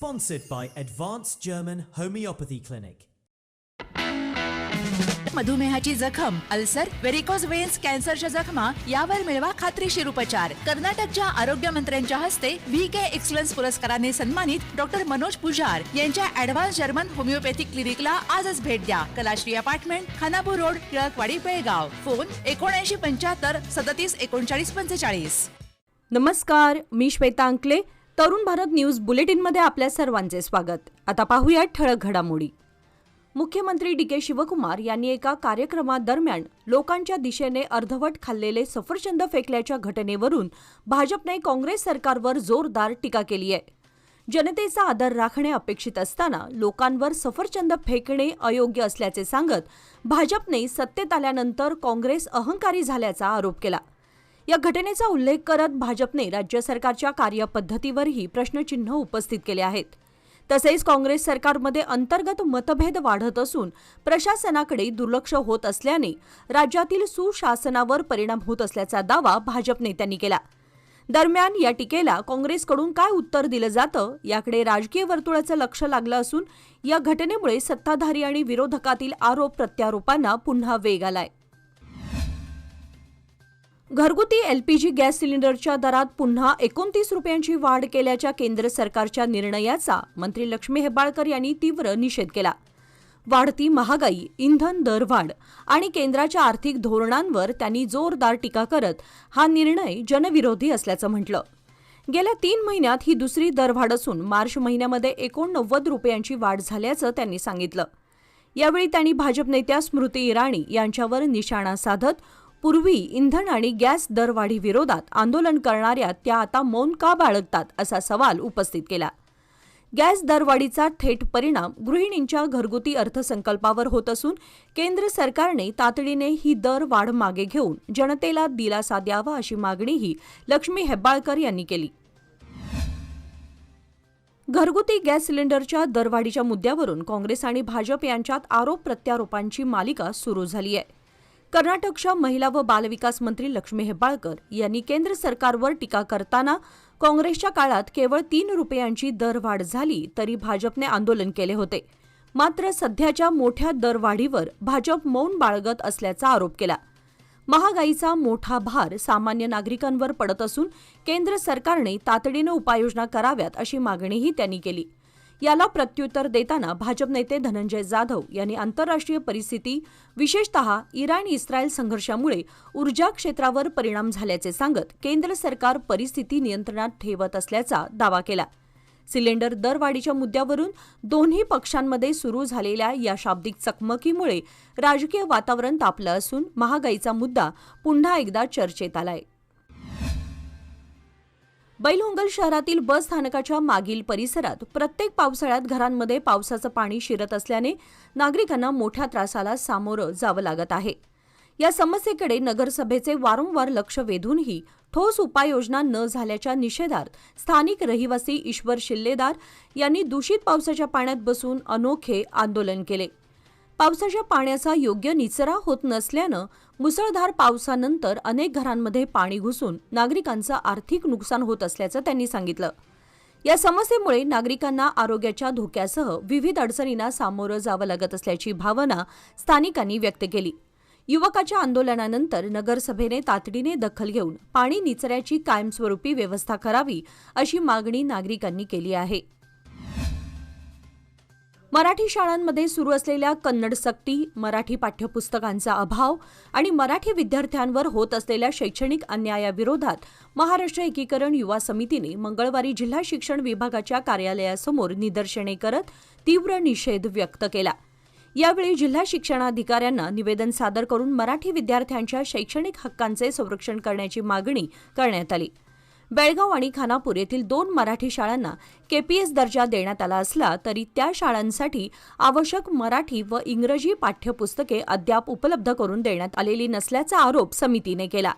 Sponsored by Advanced German Homeopathy Clinic. मधुमेहाची जखम, ulcer, varicose veins, कॅन्सरच्या जखमा यावर मिळवा खात्रीशीर उपचार. कर्नाटकच्या आरोग्य मंत्र्यांच्या हस्ते VK एक्सलन्स पुरस्काराने सन्मानित डॉक्टर मनोज पुजार यांच्या ॲडव्हान्स जर्मन होमिओपॅथिक क्लिनिकला आजच भेट द्या. Kalashree apartment, Khanapur road, Tilakwadi, Belgaum. Phone 7975 37 39 45. नमस्कार, मी श्वेता अंकले. तरुण भारत न्यूज बुलेटिनमध्ये आपल्या सर्वांचे स्वागत. आता पाहूया ठळक घडामोडी. मुख्यमंत्री DK शिवकुमार यांनी एका कार्यक्रमादरम्यान लोकांच्या दिशेने अर्धवट खाल्लेले सफरचंद फेकल्याच्या घटनेवरून भाजपने काँग्रेस सरकारवर जोरदार टीका केली आहे. जनतेचा आदर राखणे अपेक्षित असताना लोकांवर सफरचंद फेकणे अयोग्य असल्याचे सांगत भाजपने सत्तेत आल्यानंतर काँग्रेस अहंकारी झाल्याचा आरोप केला. या घटनेचा उल्लेख करत भाजपने राज्य सरकारच्या कार्यपद्धतीवरही प्रश्नचिन्ह उपस्थित केले आहेत. तसेच काँग्रेस सरकारमध्ये अंतर्गत मतभेद वाढत असून प्रशासनाकडे दुर्लक्ष होत असल्याने राज्यातील सुशासनावर परिणाम होत असल्याचा दावा भाजप नेत्यांनी केला. दरम्यान या टीकेला काँग्रेसकडून काय उत्तर दिलं जातं याकडे राजकीय वर्तुळाचं लक्ष लागलं असून या घटनेमुळे सत्ताधारी आणि विरोधकातील आरोप प्रत्यारोपांना पुन्हा वेग आलाय. घरगुती LPG गॅस सिलेंडरच्या दरात पुन्हा 29 रुपयांची वाढ केल्याच्या केंद्र सरकारच्या निर्णयाचा मंत्री लक्ष्मी हेब्बाळकर यांनी तीव्र निषेध केला. वाढती महागाई, इंधन दरवाढ आणि केंद्राच्या आर्थिक धोरणांवर त्यांनी जोरदार टीका करत हा निर्णय जनविरोधी असल्याचं म्हटलं. गेल्या 3 महिन्यात ही दुसरी दरवाढ असून मार्च महिन्यामध्ये 89 रुपयांची वाढ झाल्याचं त्यांनी सांगितलं. यावेळी त्यांनी भाजप नेत्या स्मृती इराणी यांच्यावर निशाणा साधत पूर्वी इंधन आणि गॅस दरवाढी विरोधात आंदोलन करणाऱ्या त्या आता मौन का बाळगतात असा सवाल उपस्थित केला. गॅस दरवाढीचा थेट परिणाम गृहिणींच्या घरगुती अर्थसंकल्पावर होत असून केंद्र सरकारने तातडीने ही दर वाढ मागे घेऊन जनतेला दिलासा द्यावा अशी मागणीही लक्ष्मी हेब्बाळकर यांनी केली. घरगुती गॅस सिलेंडरच्या दरवाढीच्या मुद्द्यावरून काँग्रेस आणि भाजप यांच्यात आरोप प्रत्यारोपांची मालिका सुरू झाली आहे. कर्नाटकच्या महिला व बालविकास मंत्री लक्ष्मी हेब्बाळकर यांनी केंद्र सरकारवर टीका करताना काँग्रेसच्या काळात केवळ 3 रुपयांची दरवाढ झाली तरी भाजपने आंदोलन केले होते. मात्र सध्याच्या मोठ्या दरवाढीवर भाजप मौन बाळगत असल्याचा आरोप केला. महागाईचा मोठा भार सामान्य नागरिकांवर पडत असून केंद्र सरकारने तातडीने उपाययोजना कराव्यात अशी मागणीही त्यांनी केली. याला प्रत्युत्तर देताना भाजप नेते धनंजय जाधव यांनी आंतरराष्ट्रीय परिस्थिती, विशेषतः इराण-इस्रायल संघर्षामुळे ऊर्जा क्षेत्रावर परिणाम झाल्याचे सांगत केंद्र सरकार परिस्थिती नियंत्रणात ठेवत असल्याचा दावा केला. सिलेंडर दरवाढीच्या मुद्द्यावरून दोन्ही पक्षांमध्ये सुरू झालेल्या या शाब्दिक चकमकीमुळे राजकीय वातावरण तापलं असून महागाईचा मुद्दा पुन्हा एकदा चर्चेत आलाय. बैलहोंगल शहरातील बस स्थानकाच्या मागील परिसरात प्रत्येक पावसाळ्यात घरांमध्ये पावसाचं पाणी शिरत असल्याने नागरिकांना मोठ्या त्रासाला सामोरं जावं लागत आहे. या समस्येकडे नगरसभेचे वारंवार लक्ष वेधूनही ठोस उपाययोजना न झाल्याच्या निषेधार्थ स्थानिक रहिवासी ईश्वर शिल्लेदार यांनी दूषित पावसाच्या पाण्यात बसून अनोखे आंदोलन केले. पावसाच्या पाण्याचा योग्य निचरा होत नसल्यानं मुसळधार पावसानंतर अनेक घरांमध्ये पाणी घुसून नागरिकांचं आर्थिक नुकसान होत असल्याचं त्यांनी सांगितलं. या समस्येमुळे नागरिकांना आरोग्याच्या धोक्यासह विविध अडचणींना सामोरं जावं लागत असल्याची भावना स्थानिकांनी व्यक्त केली. युवकाच्या आंदोलनानंतर नगरसभेने तातडीने दखल घेऊन पाणी निचऱ्याची कायमस्वरूपी व्यवस्था करावी अशी मागणी नागरिकांनी केली आहे. मराठी शाळांमध्ये सुरू असलेल्या कन्नड सक्ती, मराठी पाठ्यपुस्तकांचा अभाव आणि मराठी विद्यार्थ्यांवर होत असलेल्या शैक्षणिक अन्यायाविरोधात महाराष्ट्र एकीकरण युवा समितीने मंगळवारी जिल्हा शिक्षण विभागाच्या कार्यालयासमोर निदर्शने करत तीव्र निषेध व्यक्त केला. यावेळी जिल्हा शिक्षणाधिकाऱ्यांना निवेदन सादर करून मराठी विद्यार्थ्यांच्या शैक्षणिक हक्कांचे संरक्षण करण्याची मागणी करण्यात आली. बेळगाव आणि खानापूर येथील 2 मराठी शाळांना KPS दर्जा देण्यात आला असला तरी त्या शाळांसाठी आवश्यक मराठी व इंग्रजी पाठ्यपुस्तके अद्याप उपलब्ध करून देण्यात आलेली नसल्याचा आरोप समितीने केला.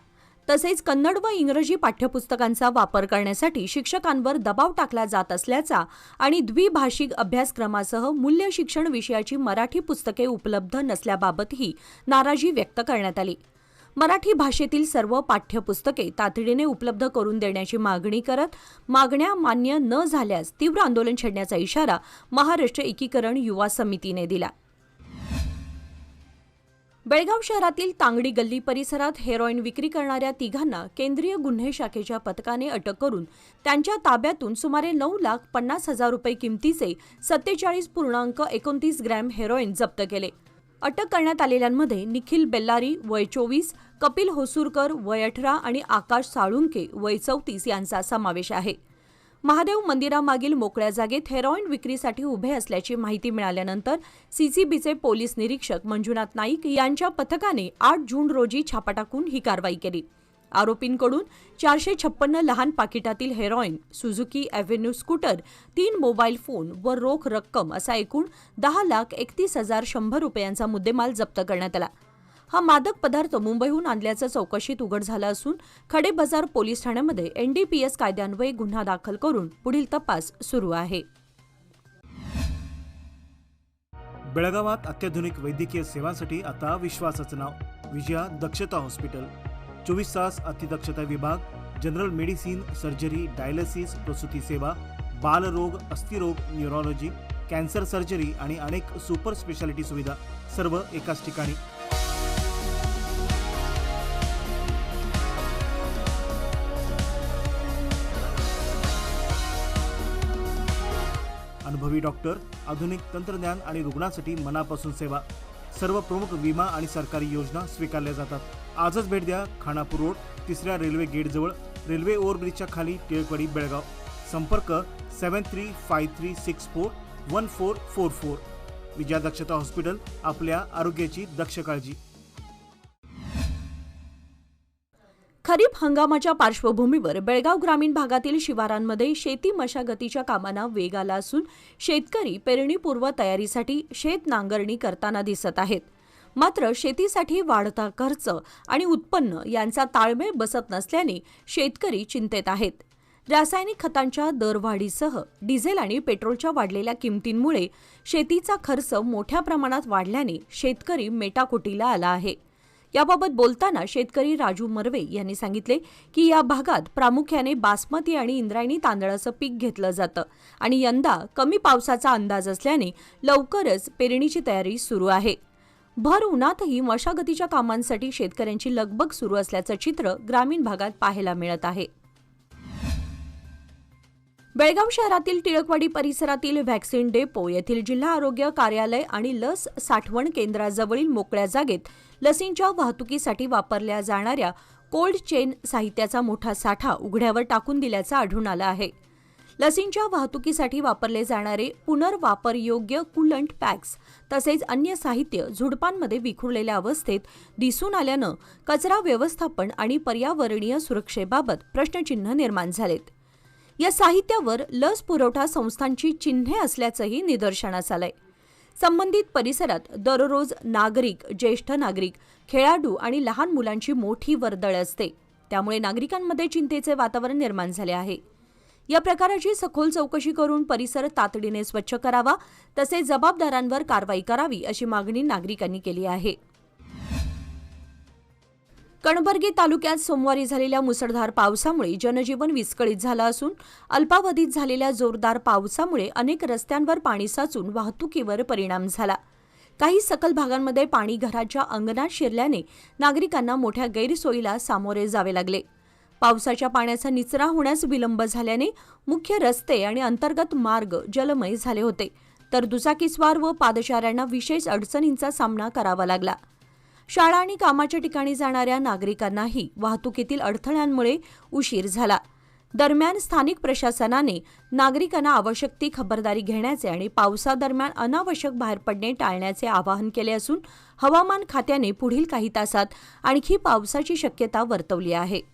तसेच कन्नड व इंग्रजी पाठ्यपुस्तकांचा वापर करण्यासाठी शिक्षकांवर दबाव टाकला जात असल्याचा आणि द्विभाषिक अभ्यासक्रमासह मूल्य शिक्षण विषयाची मराठी पुस्तके उपलब्ध नसल्याबाबतही नाराजी व्यक्त करण्यात आली. मराठी भाषेतील सर्व पाठ्यपुस्तके तातडीने उपलब्ध करून देण्याची मागणी करत मागण्या मान्य न झाल्यास तीव्र आंदोलन छेडण्याचा इशारा महाराष्ट्र एकीकरण युवा समितीने दिला. बेळगाव शहरातील तांगडी गल्ली परिसरात हेरोईन विक्री करणाऱ्या तिघांना केंद्रीय गुन्हे शाखेच्या पथकाने अटक करून त्यांच्या ताब्यातून सुमारे 9,50,000 रुपये किमतीचे 47.29 ग्रॅम हेरोईन जप्त केले. अटक करण्यात आलेल्यांमध्ये निखिल बेल्लारी वय 24, कपिल होसूरकर वय 18 आणि आकाश साळुंके वय 34 यांचा समावेश आहे. महादेव मंदिरामागील मोकळ्या जागेत हेरोईन विक्रीसाठी उभे असल्याची माहिती मिळाल्यानंतर सीसीबीचे पोलीस निरीक्षक मंजुनाथ नाईक यांच्या पथकाने 8 जून रोजी छापा टाकून ही कारवाई केली. आरोपींकडून 456 लहान पाकिटातील heroin, Suzuki Avenue scooter, 3 mobile phone व रोख रक्कम असा एकूण 10,31,100 रुपयांचा मुद्देमाल जप्त करण्यात आला. हा मादक पदार्थ मुंबईहून आणल्याचं चौकशीत उघड झालं असून खडे बाजार पोलीस ठाण्यामध्ये NDPS कायद्यान्वये गुन्हा दाखल करून पुढील तपास सुरू आहे. बेळगावात अत्याधुनिक वैद्यकीय सेवांसाठी आता विश्वासाचं नाव विजया दक्षता हॉस्पिटल. 24 तास अतिदक्षता विभाग, जनरल मेडिसिन, सर्जरी, डायलिसिस, प्रसूती सेवा, बालरोग, अस्थिरोग, न्यूरोलॉजी, कॅन्सर सर्जरी आणि अनेक सुपर स्पेशालिटी सुविधा सर्व एकाच ठिकाणी. अनुभवी डॉक्टर, आधुनिक तंत्रज्ञान आणि रुग्णांसाठी मनापासून सेवा. सर्व प्रमुख विमा आणि सरकारी योजना स्वीकारल्या जातात. आजच भेट द्या. खानापूर रोड, 3ऱ्या रेल्वे गेटजवळ, रेल्वे ओव्हरब्रिजच्या खाली, टिळकवाडी, बेळगाव. संपर्क 7353641444. विजया दक्षता हॉस्पिटल, आपल्या आरोग्याची दक्ष काळजी. खरीप हंगामाच्या पार्श्वभूमीवर बेळगाव ग्रामीण भागातील शिवारांमध्ये शेती मशागतीच्या कामांना वेग आला असून शेतकरी पेरणीपूर्व तयारीसाठी शेत नांगरणी करताना दिसत आहेत. मात्र शेतीसाठी वाढता खर्च आणि उत्पन्न यांचा ताळमेळ बसत नसल्याने शेतकरी चिंतेत आहेत. रासायनिक खतांच्या दरवाढीसह डिझेल आणि पेट्रोलच्या वाढलेल्या किमतींमुळे शेतीचा खर्च मोठ्या प्रमाणात वाढल्याने शेतकरी मेटाकुटीला आला आहे. याबाबत बोलताना शेतकरी राजू मर्वे यांनी सांगितले की या भागात प्रामुख्याने बासमती आणि इंद्रायणी तांदळाचं पीक घेतलं जातं आणि यंदा कमी पावसाचा अंदाज असल्याने लवकरच पेरणीची तयारी सुरू आहे. भर उन्हातही मशागतीच्या कामांसाठी शेतकऱ्यांची लगबग सुरू असल्याचं चित्र ग्रामीण भागात पाहायला मिळत आहे. बेळगाव शहरातील टिळकवाडी परिसरातील व्हॅक्सिन डेपो येथील जिल्हा आरोग्य कार्यालय आणि लस साठवण केंद्राजवळील मोकळ्या जागेत लसींच्या वाहतुकीसाठी वापरल्या जाणाऱ्या कोल्ड चेन साहित्याचा मोठा साठा उघड्यावर टाकून दिल्याचं आढळून आलं आहे. लसींच्या वाहतुकीसाठी वापरले जाणारे पुनर्वापरयोग्य कूलंट पॅक्स तसेच अन्य साहित्य झुडपांमध्ये विखुरलेल्या अवस्थेत दिसून आल्यानं कचरा व्यवस्थापन आणि पर्यावरणीय सुरक्षेबाबत प्रश्नचिन्ह निर्माण झालेत. या साहित्यावर लस पुरवठा संस्थांची चिन्हे असल्याचंही निदर्शनास आलंय. संबंधित परिसरात दररोज नागरिक, ज्येष्ठ नागरिक, खेळाडू आणि लहान मुलांची मोठी वर्दळ असते. त्यामुळे नागरिकांमध्ये चिंतेचे वातावरण निर्माण झाले आहे. या प्रकाराची सखोल चौकशी करून परिसर तातडीने स्वच्छ करावा तसेच जबाबदारांवर कारवाई करावी अशी मागणी नागरिकांनी केली आहे. कणबर्गी तालुक्यात सोमवारी झालेल्या मुसळधार पावसामुळे जनजीवन विस्कळीत झालं असून अल्पावधीत झालेल्या जोरदार पावसामुळे अनेक रस्त्यांवर पाणी साचून वाहतुकीवर परिणाम झाला. काही सखल भागांमध्ये पाणी घराच्या अंगणात शिरल्याने नागरिकांना मोठ्या गैरसोयीला सामोरे जावे लागले. पावसाच्या पाण्याचा निचरा होण्यास विलंब झाल्याने मुख्य रस्ते आणि अंतर्गत मार्ग जलमय झाले होते, तर दुचाकीस्वार व पादचाऱ्यांना विशेष अडचणींचा सामना करावा लागला. शाळा आणि कामाच्या ठिकाणी जाणाऱ्या नागरिकांनाही वाहतुकीतील अडथळ्यांमुळे उशीर झाला. दरम्यान स्थानिक प्रशासनाने नागरिकांना आवश्यक ती खबरदारी घेण्याचे आणि पावसादरम्यान अनावश्यक बाहेर पडणे टाळण्याचे आवाहन केले असून हवामान खात्याने पुढील काही तासात आणखी पावसाची शक्यता वर्तवली आहे.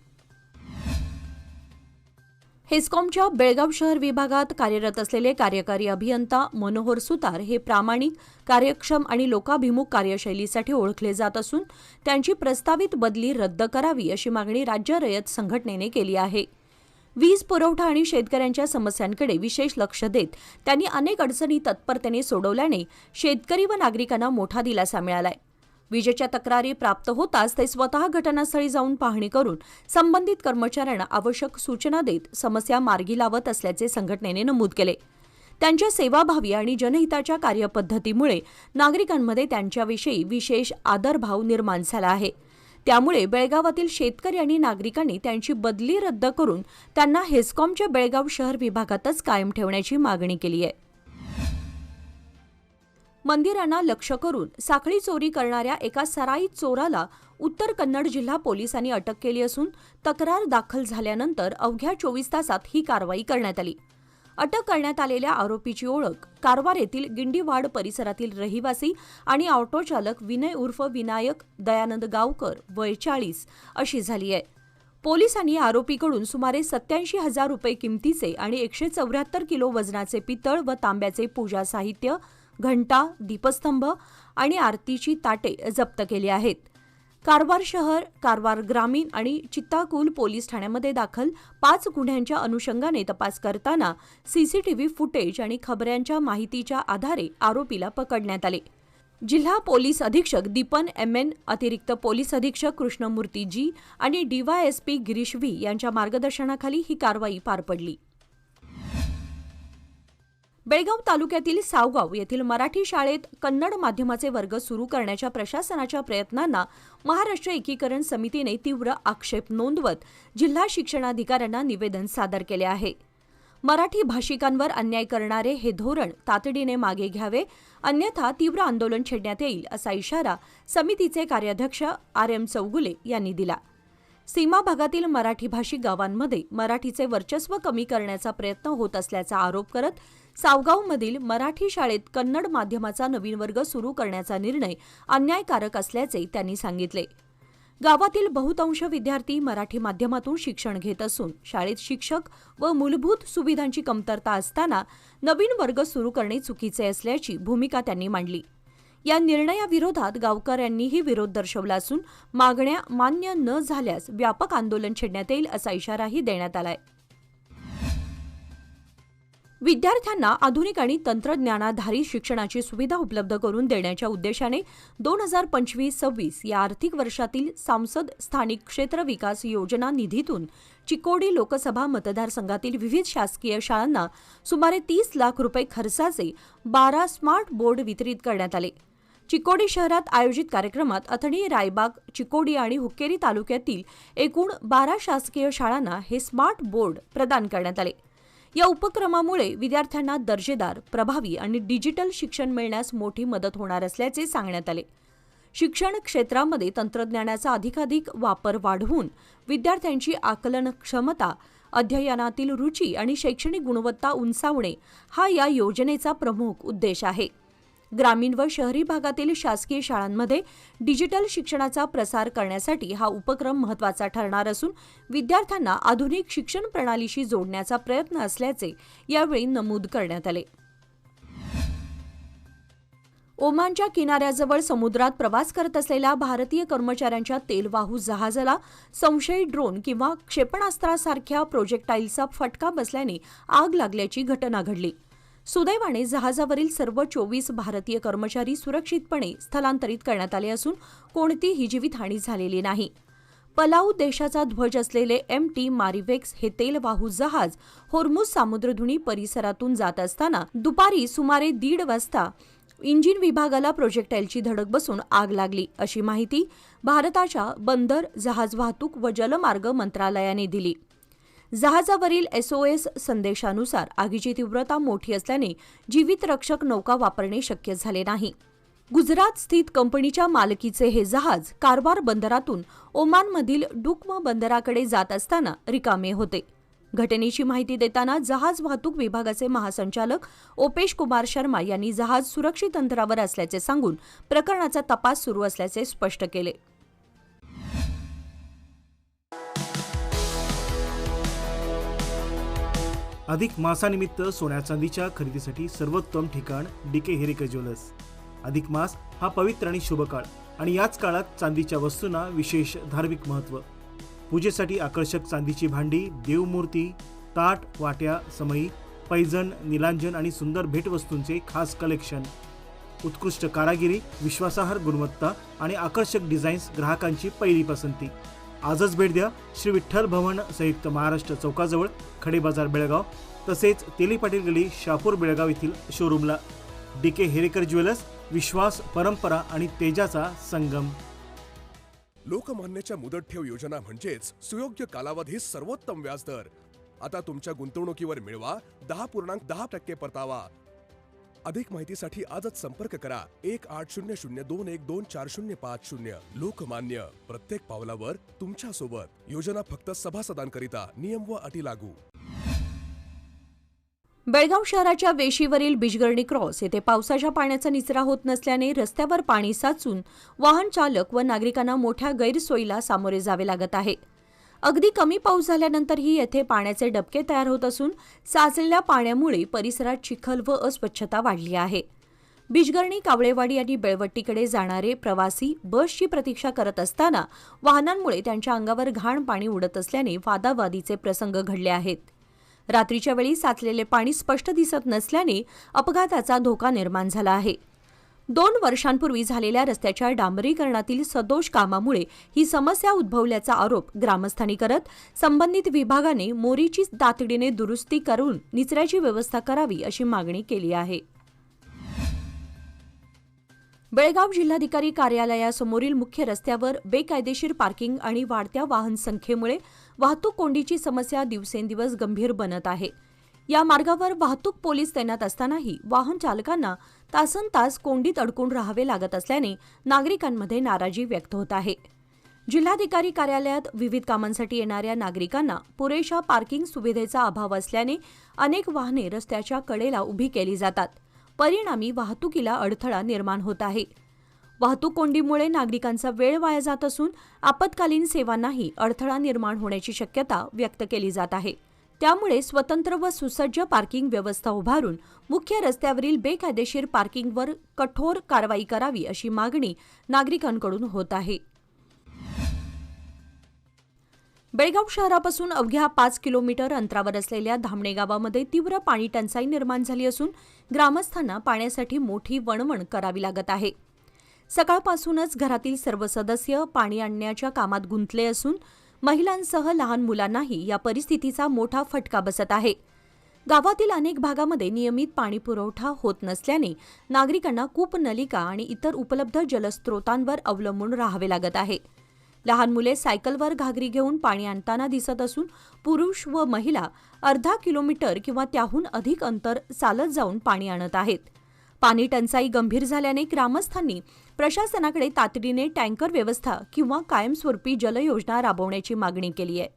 हेस्कॉमच्या बेळगाव शहर विभागात कार्यरत असलेले कार्यकारी अभियंता मनोहर सुतार हे प्रामाणिक, कार्यक्षम आणि लोकाभिमुख कार्यशैलीसाठी ओळखले जात असून त्यांची प्रस्तावित बदली रद्द करावी अशी मागणी राज्य रयत संघटनेने केली आहे. वीज पुरवठा आणि शेतकऱ्यांच्या समस्यांकडे विशेष लक्ष देत त्यांनी अनेक अडचणी तत्परतेने सोडवल्याने शेतकरी व नागरिकांना मोठा दिलासा मिळालाय. विजेच्या तक्रारी प्राप्त होताच ते स्वतः घटनास्थळी जाऊन पाहणी करून संबंधित कर्मचाऱ्यांना आवश्यक सूचना देत समस्या मार्गी लावत असल्याचे संघटनेने नमूद केले. त्यांच्या सेवाभावी आणि जनहिताच्या कार्यपद्धतीमुळे नागरिकांमध्ये त्यांच्याविषयी विशेष आदरभाव निर्माण झाला आहे. त्यामुळे बेळगावातील शेतकरी आणि नागरिकांनी त्यांची बदली रद्द करून त्यांना हेस्कॉमच्या बेळगाव शहर विभागातच कायम ठेवण्याची मागणी केली आहे. मंदिरांना लक्ष्य करून साखळी चोरी करणाऱ्या एका सराईत चोराला उत्तर कन्नड जिल्हा पोलिसांनी अटक केली असून तक्रार दाखल झाल्यानंतर अवघ्या 24 तासात ही कारवाई करण्यात आली. अटक करण्यात आलेल्या आरोपीची ओळख कारवार येथील गिंडीवाड परिसरातील रहिवासी आणि ऑटो चालक विनय उर्फ विनायक दयानंद गावकर वय 40 अशी झाली आहे. पोलिसांनी आरोपीकडून सुमारे 87,000 रुपये किमतीचे आणि 174 किलो वजनाचे पितळ व तांब्याचे पूजा साहित्य, घंटा, दीपस्तंभ आणि आरतीची ताटे जप्त केली आहेत. कारवार शहर, कारवार ग्रामीण आणि चित्ताकूल पोलीस ठाण्यामध्ये दाखल 5 गुन्ह्यांच्या अनुषंगाने तपास करताना सीसीटीव्ही फुटेज आणि खबऱ्यांच्या माहितीच्या आधारे आरोपीला पकडण्यात आले. जिल्हा पोलीस अधीक्षक दीपन MN, अतिरिक्त पोलीस अधीक्षक कृष्णमूर्ती जी आणि DYSP गिरीश व्ही यांच्या मार्गदर्शनाखाली ही कारवाई पार पडली. बेळगाव तालुक्यातील सावगाव येथील मराठी शाळेत कन्नड माध्यमाचे वर्ग सुरू करण्याच्या प्रशासनाच्या प्रयत्नांना महाराष्ट्र एकीकरण समितीने तीव्र आक्षेप नोंदवत जिल्हा शिक्षणाधिकाऱ्यांना निवेदन सादर केले आहे. मराठी भाषिकांवर अन्याय करणारे हे धोरण तातडीने मागे घ्यावे, अन्यथा तीव्र आंदोलन छेडण्यात येईल असा इशारा समितीचे कार्याध्यक्ष RM चौगुले यांनी दिला. सीमा भागातील मराठी भाषिक गावांमध्ये मराठीचे वर्चस्व कमी करण्याचा प्रयत्न होत असल्याचा आरोप करत सावगावमधील मराठी शाळेत कन्नड माध्यमाचा नवीन वर्ग सुरू करण्याचा निर्णय अन्यायकारक असल्याचे त्यांनी सांगितले. गावातील बहुतांश विद्यार्थी मराठी माध्यमातून शिक्षण घेत असून शाळेत शिक्षक व मूलभूत सुविधांची कमतरता असताना नवीन वर्ग सुरू करणे चुकीचे असल्याची भूमिका त्यांनी मांडली. या निर्णयाविरोधात गावकऱ्यांनीही विरोध दर्शवला असून मागण्या मान्य न झाल्यास व्यापक आंदोलन छेडण्यात येईल असा इशाराही देण्यात आलाय. विद्यार्थ्यांना आधुनिक आणि तंत्रज्ञानाधारित शिक्षणाची सुविधा उपलब्ध करून देण्याच्या उद्देशाने 2025-26 या आर्थिक वर्षातील सांसद स्थानिक क्षेत्र विकास योजना निधीतून चिकोडी लोकसभा मतदारसंघातील विविध शासकीय शाळांना सुमारे 30 लाख रुपये खर्चाचे 12 स्मार्ट बोर्ड वितरित करण्यात आले. चिकोडी शहरात आयोजित कार्यक्रमात अथणी, रायबाग, चिकोडी आणि हुक्केरी तालुक्यातील एकूण 12 शासकीय शाळांना हे स्मार्ट बोर्ड प्रदान करण्यात आले. या उपक्रमामुळे विद्यार्थ्यांना दर्जेदार, प्रभावी आणि डिजिटल शिक्षण मिळण्यास मोठी मदत होणार असल्याचे सांगण्यात आले. शिक्षण क्षेत्रामध्ये तंत्रज्ञानाचा अधिकाधिक वापर वाढवून विद्यार्थ्यांची आकलन क्षमता, अध्ययनातील रुची आणि शैक्षणिक गुणवत्ता उंचावणे हा या योजनेचा प्रमुख उद्देश आहे. ग्रामीण व शहरी भागातील शासकीय शाळांमध्ये डिजिटल शिक्षणाचा प्रसार करण्यासाठी हा उपक्रम महत्त्वाचा ठरणार असून विद्यार्थ्यांना आधुनिक शिक्षण प्रणालीशी जोडण्याचा प्रयत्न असल्याचे यावेळी नमूद करण्यात आले. ओमानच्या किनाऱ्याजवळ समुद्रात प्रवास करत असलेल्या भारतीय कर्मचाऱ्यांच्या तेलवाहू जहाजाला संशयित ड्रोन किंवा क्षेपणास्त्रासारख्या प्रोजेक्टाईलचा फटका बसल्याने आग लागल्याची घटना घडली. सुदैवाने जहाजावरील सर्व 24 भारतीय कर्मचारी सुरक्षितपणे स्थलांतरित करण्यात आले असून कोणतीही जीवितहानी झालेली नाही. पलाऊ देशाचा ध्वज असलेले MT मारिवेक्स हे तेलवाहू जहाज होर्मुझ सामुद्रधुनी परिसरातून जात असताना दुपारी सुमारे 1:30 वाजता इंजिन विभागाला प्रोजेक्टाईलची धडक बसून आग लागली, अशी माहिती भारताच्या बंदर, जहाज वाहतूक व जलमार्ग मंत्रालयाने दिली. जहाजावरील SOS संदेशानुसार आगीची तीव्रता मोठी असल्याने जीवितरक्षक नौका वापरणे शक्य झाले नाही. गुजरात स्थित कंपनीच्या मालकीचे हे जहाज कारवार बंदरातून ओमानमधील डुक्म बंदराकडे जात असताना रिकामे होते. घटनेची माहिती देताना जहाज वाहतूक विभागाचे महासंचालक ओपेश कुमार शर्मा यांनी जहाज सुरक्षित अंतरावर असल्याचे सांगून प्रकरणाचा तपास सुरू असल्याचे स्पष्ट केले. अधिक मासानिमित्त सोन्या चांदीच्या खरेदीसाठी सर्वोत्तम ठिकाण DK हेरिका ज्वेलर्स. अधिक मास हा पवित्र आणि शुभ काळ आणि याच काळात चांदीच्या वस्तूंना विशेष धार्मिक महत्त्व. पूजेसाठी आकर्षक चांदीची भांडी, देवमूर्ती, ताट, वाट्या, समई, पैजण, निलांजन आणि सुंदर भेटवस्तूंचे खास कलेक्शन. उत्कृष्ट कारागिरी, विश्वासार्ह गुणवत्ता आणि आकर्षक डिझाईन्स ग्राहकांची पहिली पसंती. आजच भेट द्या श्री विठ्ठल भवन, संयुक्त महाराष्ट्र चौकाजवळ, खडे बाजार, बेळगाव. तसेच तेली पाटील गली, शहापूर, बेळगाव येथील शोरूमला. DK हेरेकर ज्वेलर्स, विश्वास, परंपरा आणि तेजाचा संगम. लोकमान्यच्या मुदत ठेव योजना म्हणजेच सुयोग्य कालावधी, सर्वोत्तम व्याजदर. आता तुमच्या गुंतवणुकीवर मिळवा 10.10% परतावा. अधिक माहितीसाठी आजच संपर्क करा 1800212405. लोकमान्य, प्रत्येक पावलावर तुमच्या सोबत. योजना फक्त सभासदांकरिता. नियम व अटी लागू. बेळगाव शहराच्या वेशीवरील बिजगर्णी क्रॉस येथे पावसाच्या पाण्याचा निचरा होत नसल्याने रस्त्यावर पाणी साचून वाहन चालक व नागरिकांना मोठ्या गैरसोयीला सामोरे जावे लागत आहे. अगदी कमी पाऊस झाल्यानंतरही येथे पाण्याचे डबके तयार होत असून साचलेल्या पाण्यामुळे परिसरात चिखल व अस्वच्छता वाढली आहे. बिजगर्णी, कावळेवाडी आणि बेळवट्टीकडे जाणारे प्रवासी बसची प्रतीक्षा करत असताना वाहनांमुळे त्यांच्या अंगावर घाण पाणी उडत असल्याने वादावादीचे प्रसंग घडले आहेत. रात्रीच्या वेळी साचलेले पाणी स्पष्ट दिसत नसल्याने अपघाताचा धोका निर्माण झाला आहे. 2 वर्षांपूर्वी झालेल्या रस्त्याच्या डांबरीकरणातील सदोष कामामुळे ही समस्या उद्भवल्याचा आरोप ग्रामस्थांनी करत संबंधित विभागाने मोरीची तातडीने दुरुस्ती करून निचऱ्याची व्यवस्था करावी अशी मागणी केली आहे. बेळगाव जिल्हाधिकारी कार्यालयासमोरील मुख्य रस्त्यावर बेकायदेशीर पार्किंग आणि वाढत्या वाहन संख्येमुळे वाहतूक कोंडीची समस्या दिवसेंदिवस गंभीर बनत आहे. या मार्गावर वाहतूक पोलीस तैनात असतानाही वाहन चालकांना तासनतास कोंडीत अडकून राहावे लागत असल्याने नागरिकांमध्ये नाराजी व्यक्त होत आहे. जिल्हाधिकारी कार्यालयात विविध कामांसाठी येणाऱ्या नागरिकांना पुरेशा पार्किंग सुविधेचा अभाव असल्याने अनेक वाहने रस्त्याच्या कडेला उभी केली जातात. परिणामी वाहतुकीला अडथळा निर्माण होत आहे. वाहतूक कोंडीमुळे नागरिकांचा वेळ वाया जात असून आपत्कालीन सेवांनाही अडथळा निर्माण होण्याची शक्यता व्यक्त केली जात आहे. त्यामुळे स्वतंत्र व सुसज्ज पार्किंग व्यवस्था उभारून मुख्य रस्त्यावरील बेकायदेशीर पार्किंगवर कठोर कारवाई करावी अशी मागणी नागरिकांकडून होत आहे. बेळगाव शहरापासून अवघ्या 5 किलोमीटर अंतरावर असलेल्या धामणे गावामध्ये तीव्र पाणी टंचाई निर्माण झाली असून ग्रामस्थांना पाण्यासाठी मोठी वणवण करावी लागत आहे. सकाळपासूनच घरातील सर्व सदस्य पाणी आणण्याच्या कामात गुंतले असून महिलांसह लहान मुलांनाही या परिस्थितीचा मोठा फटका बसत आहे. गावातील अनेक भागामध्ये नियमित पाणी पुरवठा होत नसल्याने नागरिकांना कूपनलिका आणि इतर उपलब्ध जलस्रोतांवर अवलंबून राहावे लागत आहे. लहान मुले सायकलवर घागरी घेऊन पाणी आणताना दिसत असून पुरुष व महिला अर्धा किलोमीटर किंवा त्याहून अधिक अंतर चालत जाऊन पाणी आणत आहेत. पाणी टंचाई गंभीर झाल्याने ग्रामस्थांनी प्रशासनाकडे तातडीने टँकर व्यवस्था किंवा कायमस्वरूपी जलयोजना राबवण्याची मागणी केली आहे.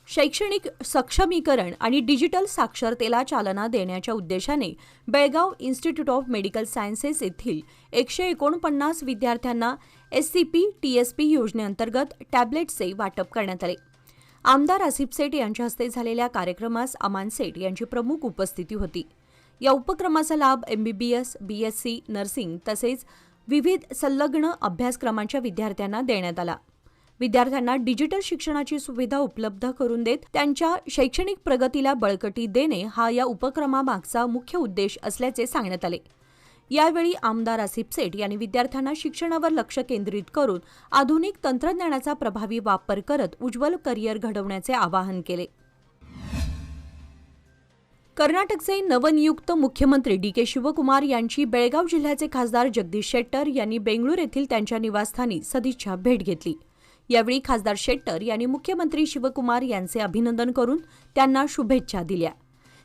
शैक्षणिक सक्षमीकरण आणि डिजिटल साक्षरतेला चालना देण्याच्या उद्देशाने Belgaum institute of medical sciences येथील 149 विद्यार्थ्यांना SCP-TSP योजनेअंतर्गत टॅब्लेटचे वाटप करण्यात आले. आमदार आसिफ सेठ यांच्या हस्ते झालेल्या कार्यक्रमास अमान सेठ यांची प्रमुख उपस्थिती होती. या उपक्रमाचा लाभ MBBS, BSc, नर्सिंग तसेच विविध संलग्न अभ्यासक्रमांच्या विद्यार्थ्यांना देण्यात आला. विद्यार्थ्यांना डिजिटल शिक्षणाची सुविधा उपलब्ध करून देत त्यांच्या शैक्षणिक प्रगतीला बळकटी देणे हा या उपक्रमामागचा मुख्य उद्देश असल्याचे सांगण्यात आले. यावेळी आमदार आसिफ सेठ यांनी विद्यार्थ्यांना शिक्षणावर लक्ष केंद्रित करून आधुनिक तंत्रज्ञानाचा प्रभावी वापर करत उज्ज्वल करिअर घडवण्याचे आवाहन केले. कर्नाटकचे नवनियुक्त मुख्यमंत्री DK शिवकुमार यांची बेळगाव जिल्ह्याचे खासदार जगदीश शेट्टर यांनी बेंगळूर येथील त्यांच्या निवासस्थानी सदिच्छा भेट घेतली. यावेळी खासदार शेट्टर यांनी मुख्यमंत्री शिवकुमार यांचे अभिनंदन करून त्यांना शुभेच्छा दिल्या.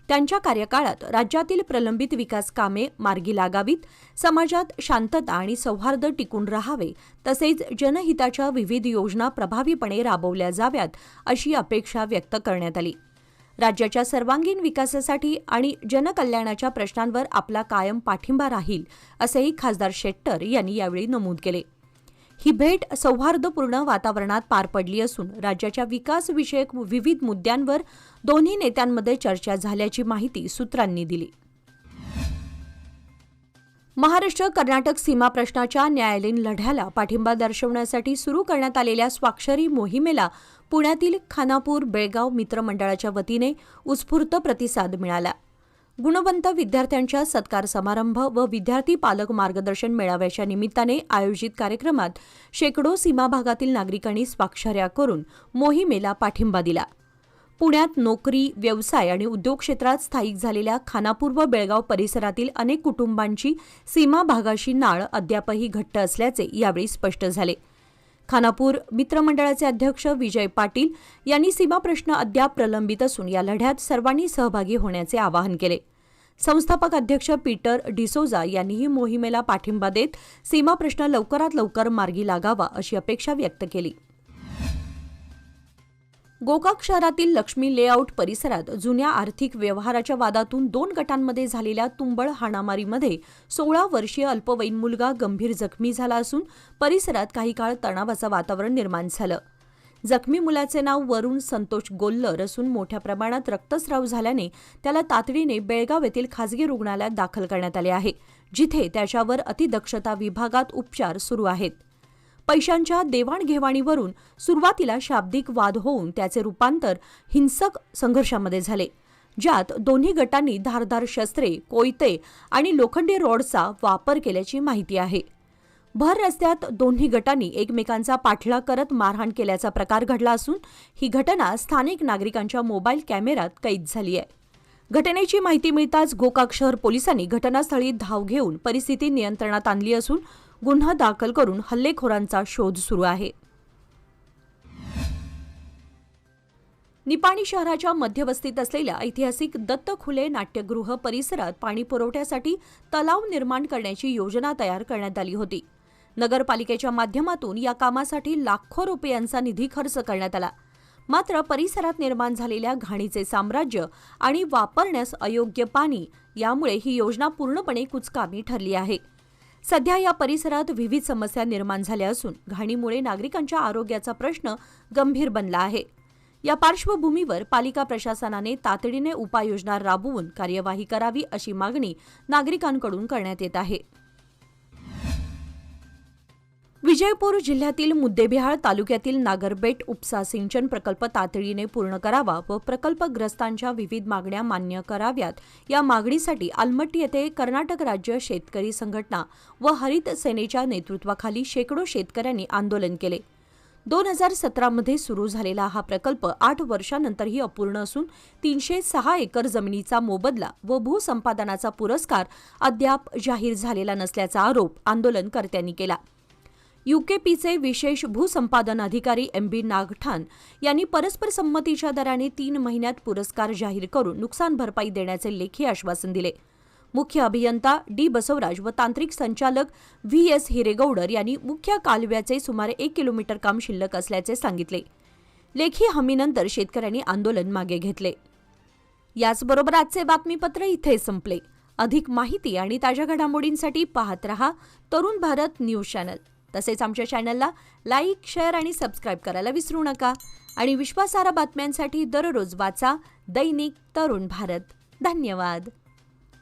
त्यांच्या कार्यकाळात राज्यातील प्रलंबित विकास कामे मार्गी लागावीत, समाजात शांतता आणि सौहार्द टिकून राहावे तसेच जनहिताच्या विविध योजना प्रभावीपणे राबवल्या जाव्यात अशी अपेक्षा व्यक्त करण्यात आली. राज्याच्या सर्वांगीण विकासासाठी आणि जनकल्याणाच्या प्रश्नांवर आपला कायम पाठिंबा राहील असेही खासदार शेट्टर यांनी यावेळी नमूद केले. ही भेट सौहार्दपूर्ण वातावरणात पार पडली असून राज्याच्या विकासविषयक विविध मुद्द्यांवर दोन्ही नेत्यांमध्ये चर्चा झाल्याची माहिती सूत्रांनी दिली. महाराष्ट्र कर्नाटक सीमा प्रश्नाच्या न्यायालयीन लढ्याला पाठिंबा दर्शवण्यासाठी सुरू करण्यात आलेल्या स्वाक्षरी मोहिमेला पुण्यातील खानापूर बेळगाव मित्रमंडळाच्या वतीने उत्स्फूर्त प्रतिसाद मिळाला. गुणवंत विद्यार्थ्यांच्या सत्कार समारंभ व विद्यार्थी पालक मार्गदर्शन मेळाव्याच्या निमित्ताने आयोजित कार्यक्रमात शेकडो सीमाभागातील नागरिकांनी स्वाक्षऱ्या करून मोहिमेला पाठिंबा दिला. पुण्यात नोकरी, व्यवसाय आणि उद्योग क्षेत्रात स्थायिक झालेल्या खानापूर व बेळगाव परिसरातील अनेक कुटुंबांची सीमा भागाशी नाळ अद्यापही घट्ट असल्याचे यावेळी स्पष्ट झाले. खानापूर मित्रमंडळाचे अध्यक्ष विजय पाटील यांनी सीमा प्रश्न अद्याप प्रलंबित असून या लढ्यात सर्वांनी सहभागी होण्याचे आवाहन केले. संस्थापक अध्यक्ष पीटर डिसोजा यांनीही मोहिमेला पाठिंबा देत सीमा प्रश्न लवकरात लवकर मार्गी लागावा अशी अपेक्षा व्यक्त केली. गोकाक शहरातील लक्ष्मी लेआउट परिसरात जुन्या आर्थिक व्यवहाराच्या वादातून 2 गटांमध्ये झालेल्या तुंबळ हाणामारीमध्ये 16 वर्षीय अल्पवयीन मुलगा गंभीर जखमी झाला असून परिसरात काही काळ तणावाचं वातावरण निर्माण झालं. जखमी मुलाचे नाव वरुण संतोष गोल्लर असून मोठ्या प्रमाणात रक्तस्राव झाल्याने त्याला तातडीने बेळगाव येथील खासगी रुग्णालयात दाखल करण्यात आले आहे, जिथे त्याच्यावर अतिदक्षता विभागात उपचार सुरू आहेत. पैशांच्या देवाणघेवाणीवरून सुरुवातीला शाब्दिक वाद होऊन त्याचे रूपांतर हिंसक संघर्षामध्ये झाले, ज्यात दोन्ही गटांनी धारदार शस्त्रे, कोयते आणि लोखंडी रॉडचा वापर केल्याची माहिती आहे. भर रस्त्यात दोन्ही गटांनी एकमेकांचा पाठलाग करत मारहाण केल्याचा प्रकार घडला असून ही घटना स्थानिक नागरिकांच्या मोबाईल कॅमेऱ्यात कैद झाली आहे. घटनेची माहिती मिळताच गोकाक शहर पोलिसांनी घटनास्थळी धाव घेऊन परिस्थिती नियंत्रणात आणली असून गुन्हा दाखल करून हल्लेखोरांचा शोध सुरू आहे. निपाणी शहराच्या मध्यवस्तीत असलेल्या ऐतिहासिक दत्त खुले नाट्यगृह परिसरात पाणी पुरवठ्यासाठी तलाव निर्माण करण्याची योजना तयार करण्यात आली होती. नगरपालिकेच्या माध्यमातून या कामासाठी लाखो रुपयांचा निधी खर्च करण्यात आला. मात्र परिसरात निर्माण झालेल्या घाणीचे साम्राज्य आणि वापरण्यास अयोग्य पाणी यामुळे ही योजना पूर्णपणे कुचकामी ठरली आहे. सध्या या परिसरात विविध समस्या निर्माण झाल्या असून घाणीमुळे नागरिकांच्या आरोग्याचा प्रश्न गंभीर बनला आहे. या पार्श्वभूमीवर पालिका प्रशासनाने तातडीने उपाययोजना राबवून कार्यवाही करावी अशी मागणी नागरिकांकडून करण्यात येत आहे. विजयपूर जिल्ह्यातील मुद्देबिहाळ तालुक्यातील नागरबेट उपसा सिंचन प्रकल्प तातडीने पूर्ण करावा व प्रकल्पग्रस्तांच्या विविध मागण्या मान्य कराव्यात या मागणीसाठी आलमट्टी येथे कर्नाटक राज्य शेतकरी संघटना व हरित सेनेच्या नेतृत्वाखाली शेकडो शेतकऱ्यांनी आंदोलन केले. 2017 मध्ये सुरू झालेला हा प्रकल्प 8 वर्षांनंतरही अपूर्ण असून 306 एकर जमिनीचा मोबदला व भूसंपादनाचा पुरस्कार अद्याप जाहीर झालेला नसल्याचा आरोप आंदोलनकर्त्यांनी केला. यूकेपीचे विशेष भूसंपादन अधिकारी MB नागठाण यांनी परस्पर संमतीच्या दराने 3 महिन्यात पुरस्कार जाहीर करून नुकसान भरपाई देण्याचे लेखी आश्वासन दिले. मुख्य अभियंता D बसवराज व तांत्रिक संचालक VS हिरेगौडर यांनी मुख्य कालव्याचे सुमारे 1 किलोमीटर काम शिल्लक असल्याचे सांगितले. लेखी हमीनंतर शेतकऱ्यांनी आंदोलन मागे घेतले. याचबरोबर आजचे बातमीपत्र इथे संपले. अधिक माहिती आणि ताज्या घडामोडींसाठी पाहत रहा तरुण भारत न्यूज चॅनल. तसेच आमच्या चॅनलला लाईक, शेअर आणि सबस्क्राईब करायला विसरू नका. आणि विश्वासार्ह बातम्यांसाठी दररोज वाचा दैनिक तरुण भारत. धन्यवाद.